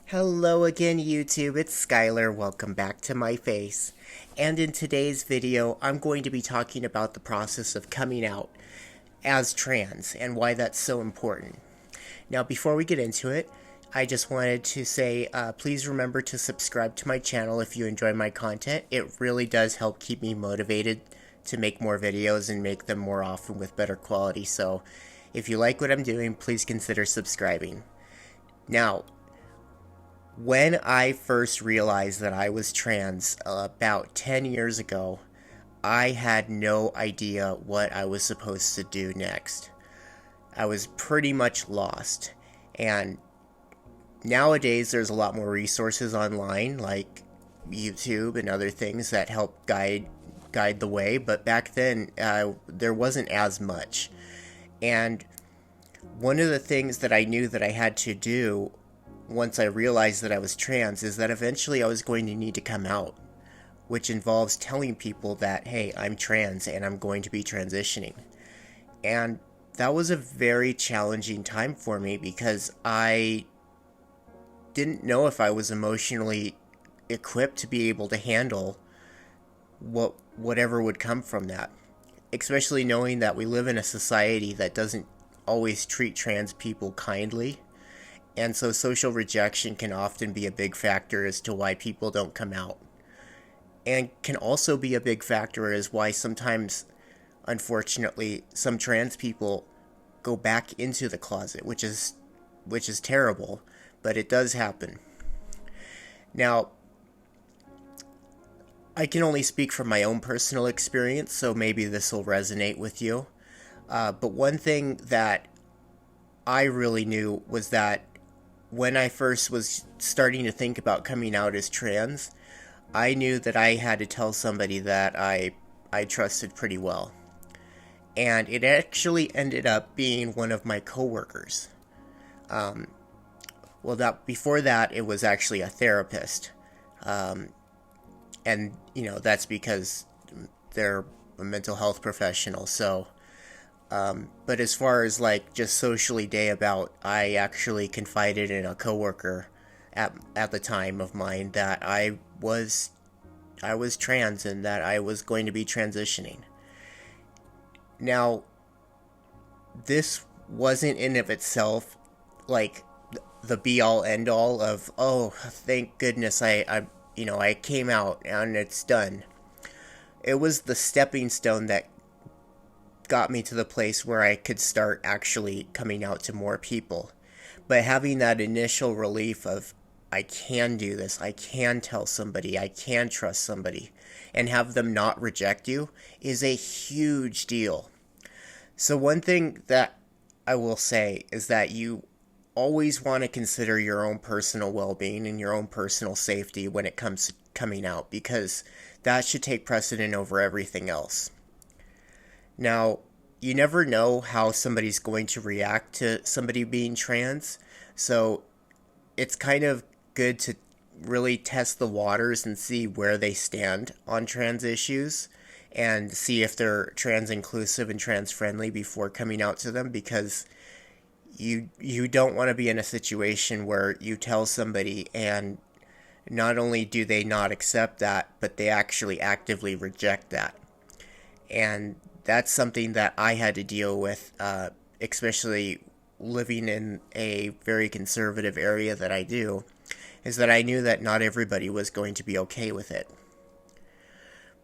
Hello again, YouTube. It's Skylar. Welcome back to my face. And in today's video, I'm going to be talking about the process of coming out as trans and why that's so important. Now, before we get into it, I just wanted to say please remember to subscribe to my channel if you enjoy my content. It really does help keep me motivated to make more videos and make them more often with better quality. So if you like what I'm doing, please consider subscribing. Now, when I first realized that I was trans about 10 years ago, I had no idea what I was supposed to do next. I was pretty much lost. And nowadays there's a lot more resources online like YouTube and other things that help guide the way, but back then there wasn't as much. And one of the things that I knew that I had to do once I realized that I was trans is that eventually I was going to need to come out, which involves telling people that, hey, I'm trans and I'm going to be transitioning. And that was a very challenging time for me because I didn't know if I was emotionally equipped to be able to handle whatever would come from that, especially knowing that we live in a society that doesn't always treat trans people kindly. And so social rejection can often be a big factor as to why people don't come out. And can also be a big factor as why sometimes, unfortunately, some trans people go back into the closet, which is terrible, but it does happen. Now, I can only speak from my own personal experience, so maybe this will resonate with you. But one thing that I really knew was that when I first was starting to think about coming out as trans, I knew that I had to tell somebody that I trusted pretty well. And it actually ended up being one of my coworkers. Before that, it was actually a therapist. And, that's because they're a mental health professional, so... but as far as just socially day about, I actually confided in a coworker at the time of mine that I was trans and that I was going to be transitioning. Now, this wasn't in of itself like the be all end all of, oh, thank goodness I came out and it's done. It was the stepping stone that got me to the place where I could start actually coming out to more people. But having that initial relief of, I can do this, I can tell somebody, I can trust somebody, and have them not reject you is a huge deal. So one thing that I will say is that you always want to consider your own personal well-being and your own personal safety when it comes to coming out, because that should take precedent over everything else. Now, you never know how somebody's going to react to somebody being trans, so it's kind of good to really test the waters and see where they stand on trans issues and see if they're trans inclusive and trans friendly before coming out to them, because you don't want to be in a situation where you tell somebody and not only do they not accept that, but they actually actively reject that. And that's something that I had to deal with, especially living in a very conservative area that I do, is that I knew that not everybody was going to be okay with it.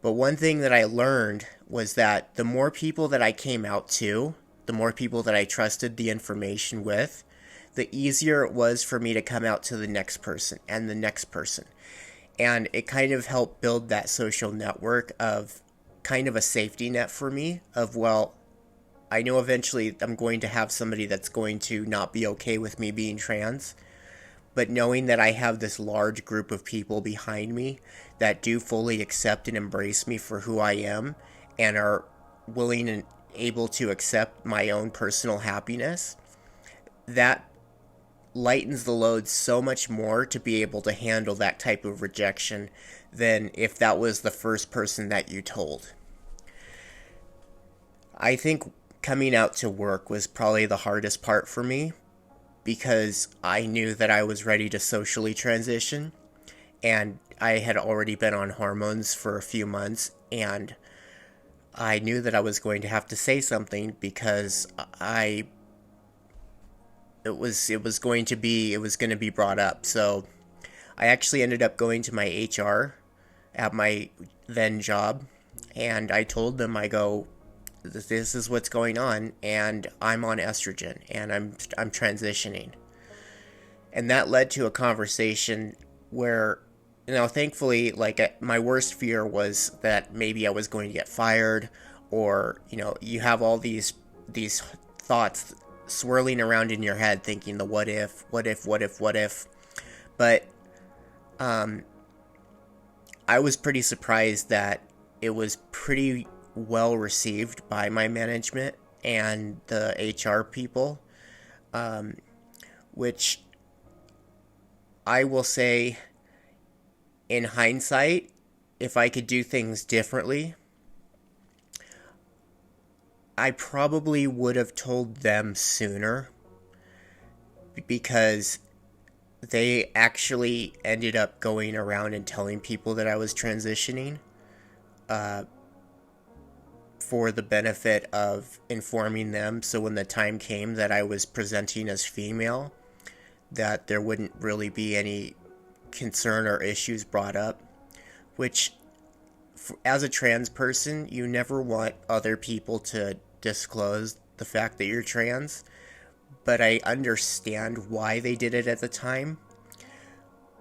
But one thing that I learned was that the more people that I came out to, the more people that I trusted the information with, the easier it was for me to come out to the next person and the next person. And it kind of helped build that social network of kind of a safety net for me of, well, I know eventually I'm going to have somebody that's going to not be okay with me being trans, but knowing that I have this large group of people behind me that do fully accept and embrace me for who I am and are willing and able to accept my own personal happiness, that lightens the load so much more to be able to handle that type of rejection than if that was the first person that you told. I think coming out to work was probably the hardest part for me because I knew that I was ready to socially transition, and I had already been on hormones for a few months, and I knew that I was going to have to say something because it was going to be brought up. So I actually ended up going to my HR at my then job, and I told them, I go, this is what's going on, and I'm on estrogen, and I'm transitioning. And that led to a conversation where, thankfully, like, my worst fear was that maybe I was going to get fired, or, you have all these thoughts swirling around in your head, thinking the what if. But I was pretty surprised that it was pretty well received by my management and the HR people, which I will say, in hindsight, if I could do things differently, I probably would have told them sooner, because they actually ended up going around and telling people that I was transitioning, for the benefit of informing them, so when the time came that I was presenting as female, that there wouldn't really be any concern or issues brought up, which, as a trans person, you never want other people to disclose the fact that you're trans, but I understand why they did it at the time.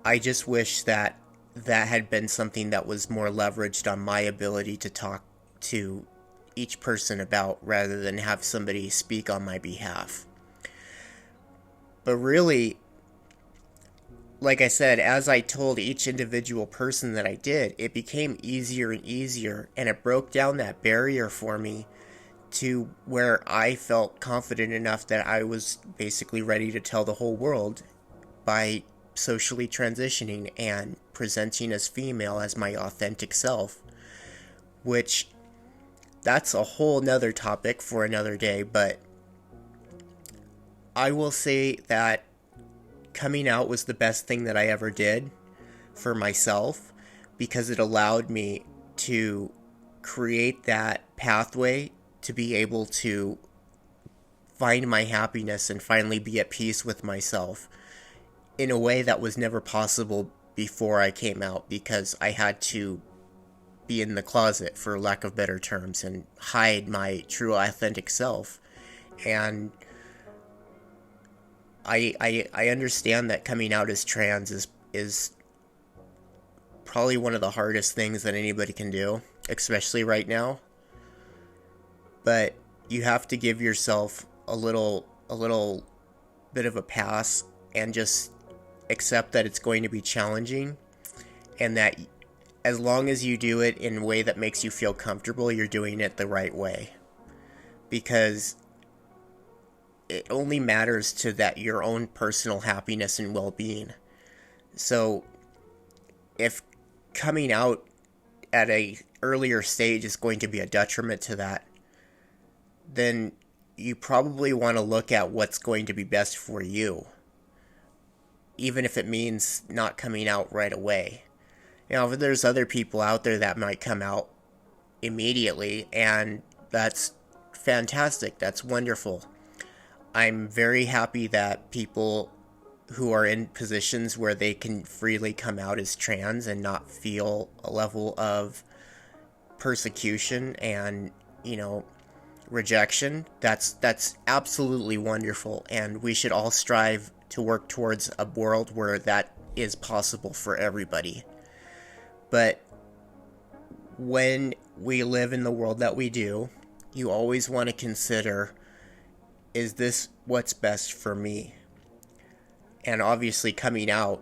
I just wish that had been something that was more leveraged on my ability to talk to each person about, rather than have somebody speak on my behalf. But really, like I said, as I told each individual person that I did, it became easier and easier, and it broke down that barrier for me to where I felt confident enough that I was basically ready to tell the whole world by socially transitioning and presenting as female, as my authentic self, which, that's a whole nother topic for another day. But I will say that coming out was the best thing that I ever did for myself, because it allowed me to create that pathway to be able to find my happiness and finally be at peace with myself in a way that was never possible before I came out, because I had to be in the closet, for lack of better terms, and hide my true authentic self. And I understand that coming out as trans is probably one of the hardest things that anybody can do, especially right now. But you have to give yourself a little bit of a pass and just accept that it's going to be challenging, and that as long as you do it in a way that makes you feel comfortable, you're doing it the right way. Because it only matters to that your own personal happiness and well-being. So if coming out at a earlier stage is going to be a detriment to that, then you probably want to look at what's going to be best for you, even if it means not coming out right away. If there's other people out there that might come out immediately, and that's fantastic, that's wonderful. I'm very happy that people who are in positions where they can freely come out as trans and not feel a level of persecution and, rejection. That's absolutely wonderful, and we should all strive to work towards a world where that is possible for everybody. But when we live in the world that we do, you always want to consider, is this what's best for me? And obviously coming out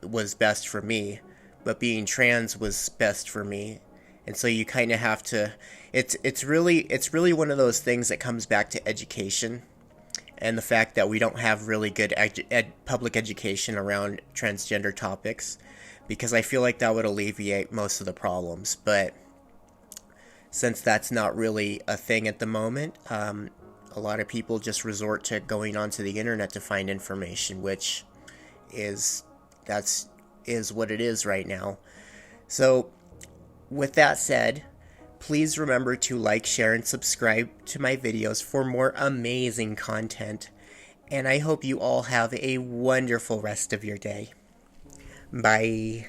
was best for me, but being trans was best for me. And so you kind of have to, it's really one of those things that comes back to education, and the fact that we don't have really good public education around transgender topics, because I feel like that would alleviate most of the problems. But since that's not really a thing at the moment, a lot of people just resort to going onto the internet to find information, which is what it is right now. So with that said, please remember to like, share, and subscribe to my videos for more amazing content. And I hope you all have a wonderful rest of your day. Bye.